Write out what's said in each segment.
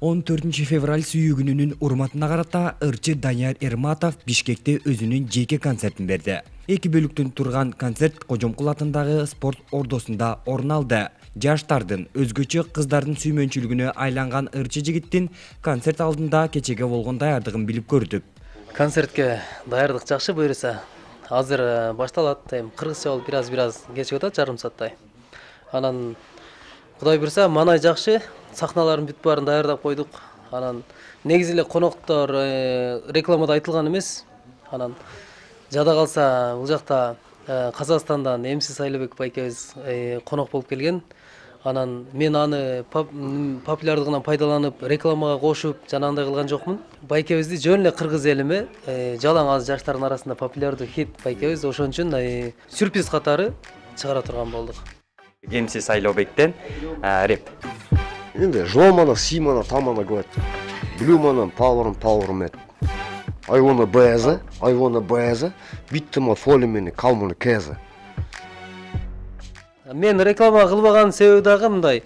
14 февраль сүйүү күнүнүн урматына карата ырчы Данияр Эрматов Бишкекте өзүнүн жеке концертин берди. 2 бөлүктөн турган концерт Кожомкул атындагы спорт ордосунда орун алды. Жаштардын, өзгөчө кыздардын сүймөнчүлүгүнө айланган ырчы жигиттин концерт алдында кечеге болгон даярдыгын билип көрдүк. Концертке даярдык жакшы буйруса. Азыр башталат. Кыргызча болуп бир-аз кечип атат, жарым сааттай. Анан Кудай буйруса, манай жакшы. Сахналарын бүт баарын даярдап койдук. Анан негизи эле коноктор рекламада айтылган эмес. Анан жада калса бул жакта Казакстандан МС Сайлообек байкебиз конок болуп келген. Анан мен аны популярдыгынан пайдаланып, рекламага кошуп, жанагындай кылган жокмун. Байкебизди жөн эле кыргыз элиме, жалаң аз жаштардын арасында популярдуу хит байкебиз, ошон үчүн сюрприз катары чыгара турган болдук. МС Сайлообектен реп. Енді жуамана, симана, тамана говорит. Блюмана, пауэрмет. I wanna beza, биттема фолимени, калманы кеза. Мен реклама кылбаган себеби дагы мындай.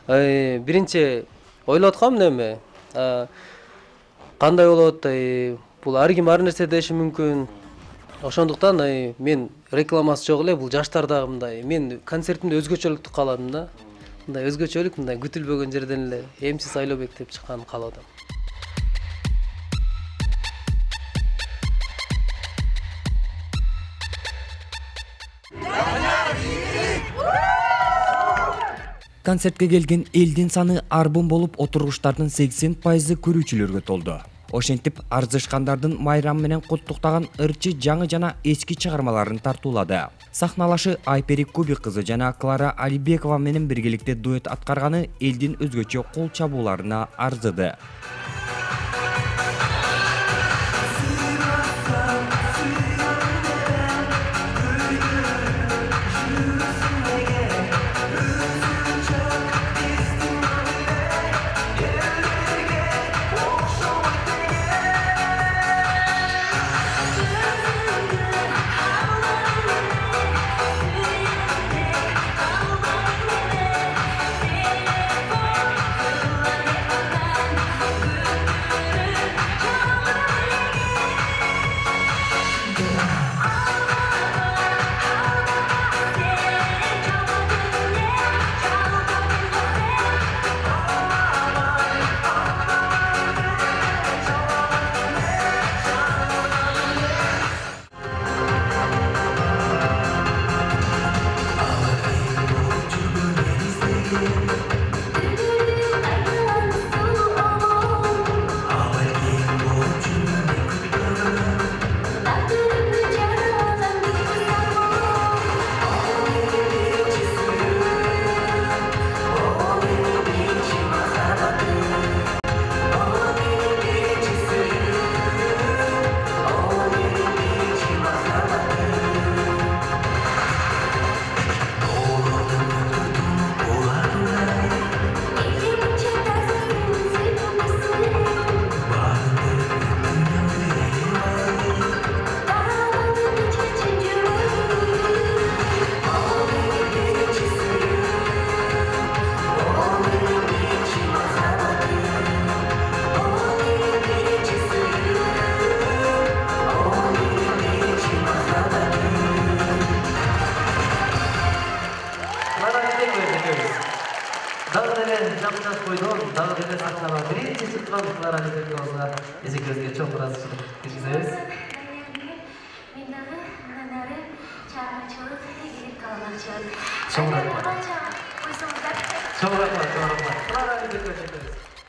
Биринчи ойлоп аткам неме? Кандай болот? Бул ар ким ар нерсе деши мүмкүн. Ошондуктан мен рекламасы жок эле, бул жаштардагы мындай. Мен концертимде өзгөчөлүктү кааладым да. Мындай өзгөчөлүк, мындай күтүлбөгөн жерден эле МС Сайлообек деп чыкканын кааладым. Концертке келген элдин саны арбын болуп, отургучтардын 80% көрүүчүлөргө толду. Ошентип, арзышкандардын майрам менен куттуктаган ырчы жаңы жана эски чыгармаларын тартуулады. Сахналашы Айпери Кубик кызы жана Клара Алибекова менен биргеликте дуэт аткарганы элдин өзгөчө кол чабууларына арзыды.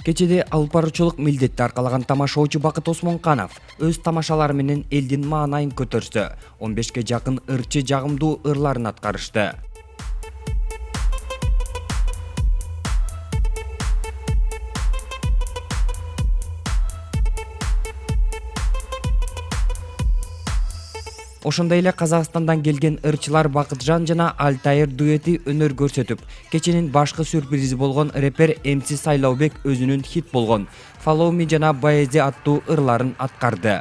Кечеде алып баруучулук милдетти аркалаган тамашоочу Бакыт Осмонканов өз тамашалары менен элдин маанайын көтөрсө, 15ке жакын ырчы жагымдуу ырларын аткарышты. Ошондой эле Казакстандан келген ырчылар Бакытжан жана Алтайыр дуэти өнөр көрсөтүп, кеченин башкы сюрпризи болгон репер МС Сайлообек өзүнүн хит болгон Follow Me жана Баези аттуу ырларын аткарды.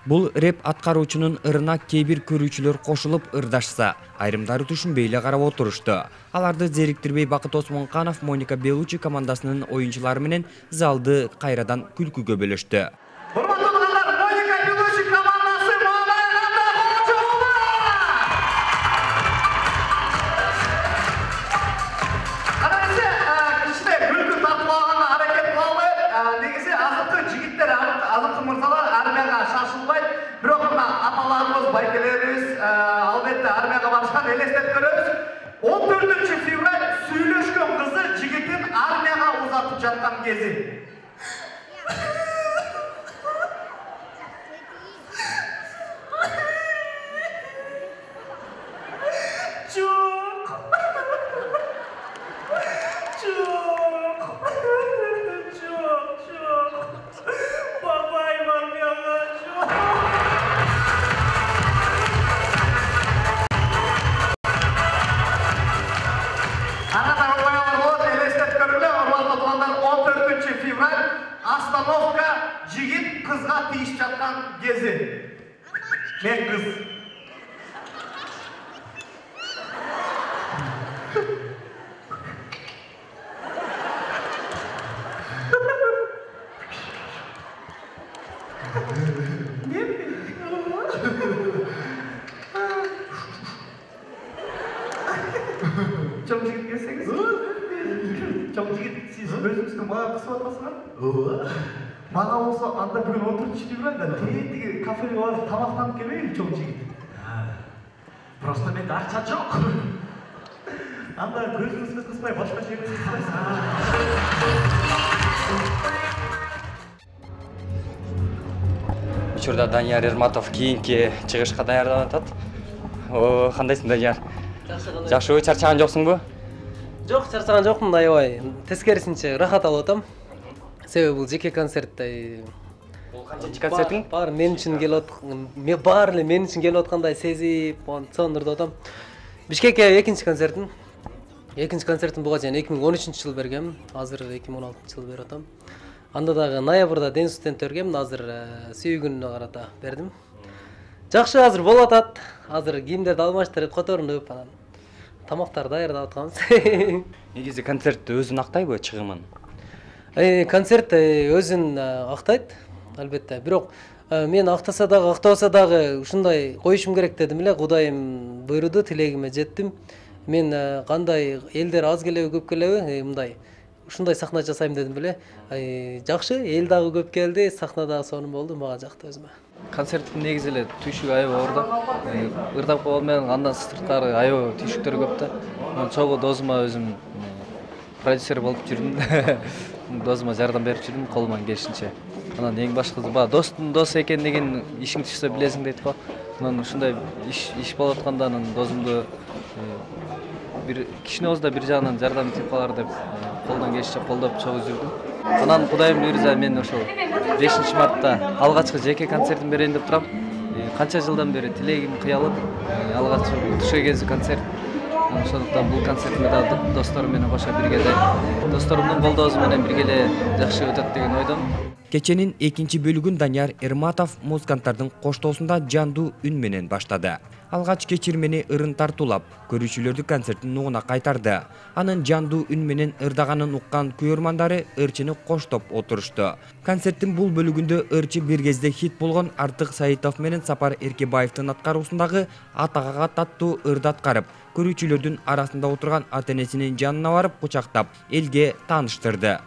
Бул рэп аткаруучунун ырына кээ бир көрүүчүлөр кошулуп ырдашса, айрымдары түшүнбөй эле карап отурушту. Аларды зериктирбей Бакыт Осмонканов Моника Белучи командасынын оюнчулары менен залды кайрадан күлкүгө бөлөштү. Albatta armiyaga barishgan elestep ko'ramiz. 14-fevral suylashgan qizi jigitin armiyaga uzatib жатқан kezi. Остановка жигит кызга тийип жаткан кези. Мен кыз. Чоң жигит келсеңиз. Чоң жигит сиз өзүңүздү мага кысып атасыңар? Мага болсо анда бүгүн 14-февралда тетиги кафеге барып тамактанып келбейби чоң жигит? Просто менде акча жок. Анда көзүңүзгө кыспай башка жерге кыспайсыз. Учурда Данияр Эрматов кийинки чыгышка даярданып атат. Кандайсың, Данияр? Жакшыбы, чарчаган жоксуңбу? Жок, чарчаган жокмун, аябай. Тескерисинче рахат алып атам. Себеби бул жеке концерт. Бул канчынчы концертиң? Баары мен үчүн келип баары эле мен үчүн келип аткандай сезип, сонурдуп атам. Бишкекке экинчи концертим. Экинчи концертим буга чейин 2013-жылы бергем. Азыр 2016-жылы берип атам. Анда дагы ноябрда ден студент бергем, азыр сүйгүнүнө карата бердим. Жакшы, азыр болуп атат. Азыр кийимдерди алмаштырып, которунуп, анан тамактар даярдап атканбыз. Негизи концерт өзүн актайбы чыгымын? Концерт өзүн актайт, албетте. Бирок мен актаса дагы, актабаса дагы ушундай коюшум керек дедим эле. Кудайым буйруду, тилегиме жеттим. Мен кандай элдер аз келеби, көп келеби, мындай ушундай сахна жасайм дедим эле. Жакшы, эл дагы көп келди, сахна дагы сонун болду, мага жакты өзүмө. Концерттин негизи эле түйшүгү аябай оор. Ырдап койгон менен андан сырткары аябай түйшүктөр көп да. Чогуу досума өзүм продюсер болуп жүрдүм. Досума жардам берип жүрдүм колуман келишинче. Анан эң башкысы баягы достун досу экендигин ишиң түшсө билесиң дейт го. Анан ушундай иш болуп атканда анан досумду бир кичине болсо да бир жагынан жардам этип калар деп колдон келишинче колдоп чогуу жүрдүм. Анан Кудайым буйрса мен ошол 5-мартта алгачкы жеке концертим берейин деп турам. Канча жылдан бери тилегим кыялып, алгачкы тушка кези концерт. Ошондуктан бул концертиме да досторум менен кошо бирге досторумдун колдоосу менен бирге эле жакшы өтөт деген ойдомун. Кеченин экинчи бөлүгүн Данияр Эрматов музыканттардын коштоосунда жандуу үн менен баштады. Алгач кечирмени ырын тартуулап, көрүүчүлөрдү концерттин нугуна кайтарды. Анын жандуу үн менен ырдаганын уккан көрөрмандары ырчыны коштоп отурушту. Концерттин бул бөлүгүндө ырчы бир кезде хит болгон Артык Саитов менен Сапар Эркебаевдин аткаруусундагы Атагага аттуу ырды аткарып, көрүүчүлөрдүн арасында отурган ата-энесинин жанына барып кучактап, элге тааныштырды.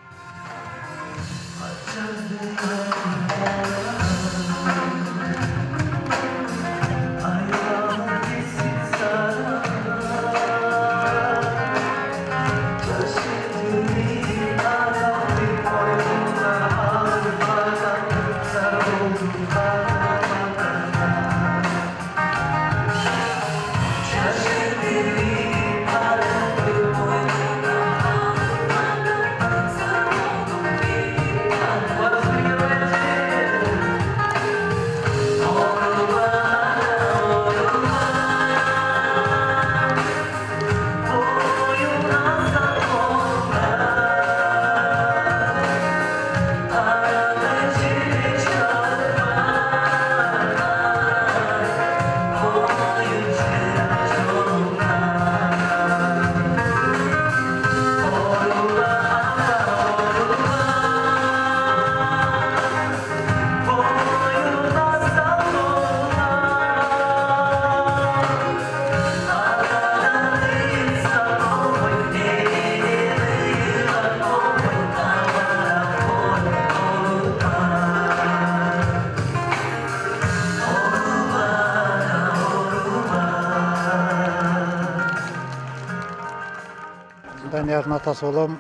Даниярдын атасы болом.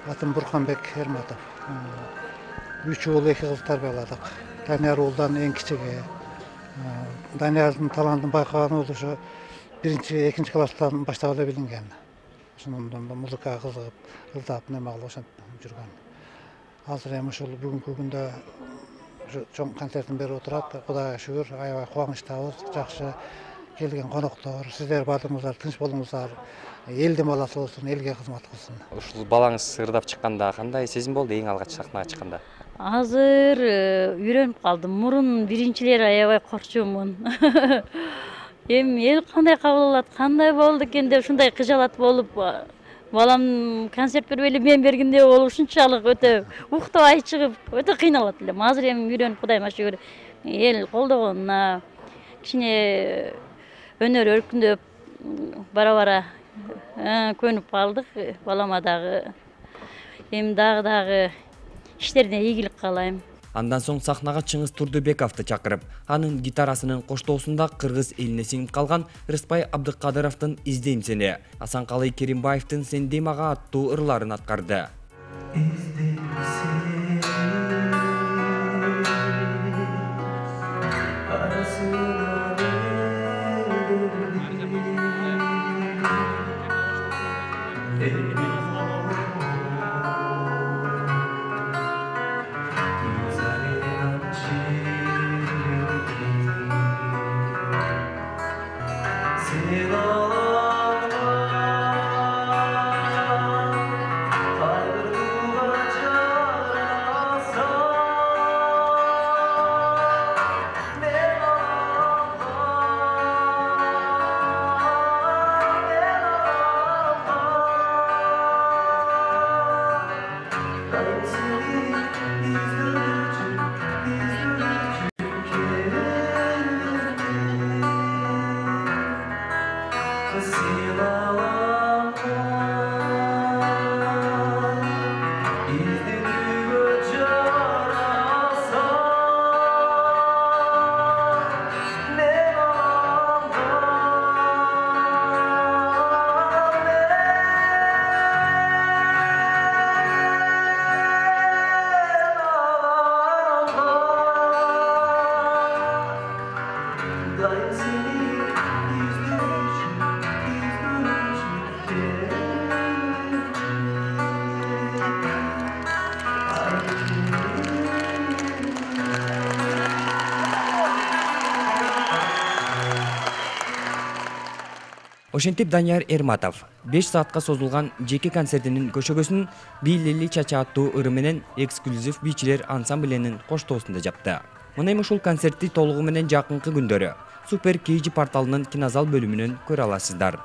Атым Бурханбек Эрматов. 3 уул 2 кыз тарбияладык. Данияр уулдан эң кичиги. Даниярдын талантын байкаган уул ошо 1-2 класстан баштап эле билинген. Ошондон музыкага кызыгып, ылдап неме кылып ошентип жүргөн. Азыр эми ушул бүгүнкү күндө чоң концертин берип отурат. Кудайга шүгүр, аябай кубанычтабыз. Жакшы келген коноктор, сиздер баардыгыңыздар тынч болуңуздар. Элдин баласы болсун, элге кызмат кылсын. Ушул балаңыз ырдап чыкканда кандай сезим болду эң алгач сахнага чыкканда? Азыр үйрөнүп калдым. Мурун биринчилери аябай корчумун. Эми эл кандай кабыл алат, кандай болду экен деп ушундай кыжалат болуп, балам концерт бербейли мен бергенде ол ушунчалык өтө уктабай чыгып, өтө кыйналат элем. Азыр эми үйрөнүп Кудайыма шүгүр эл колдогонуна, кичине өнөр өркүндөп бара-бара көнүп калдык. Балама дагы эми дагы иштерине ийгилик каалайм. Андан соң сахнага Чыңгыз Турдубековду чакырып, анын гитарасынын коштоосунда кыргыз эline сиңип калган Рыспай Абдыкадыровдун «Издейм сени», Асанкалы Керимбаевдин «Сен дей мага» аттуу ырларын аткарды. Ошентип Данияр Эрматов 5 саатка созулган жеке концертинин көшөгөсүн Биллили Чача аттуу ыры менен эксклюзив бийчилер ансамбленин коштоосунда жапты. Мына эми ушул концертти толугу менен жакынкы күндөрү Супер KG порталынын кинозал бөлүмүнөн көрө аласыздар.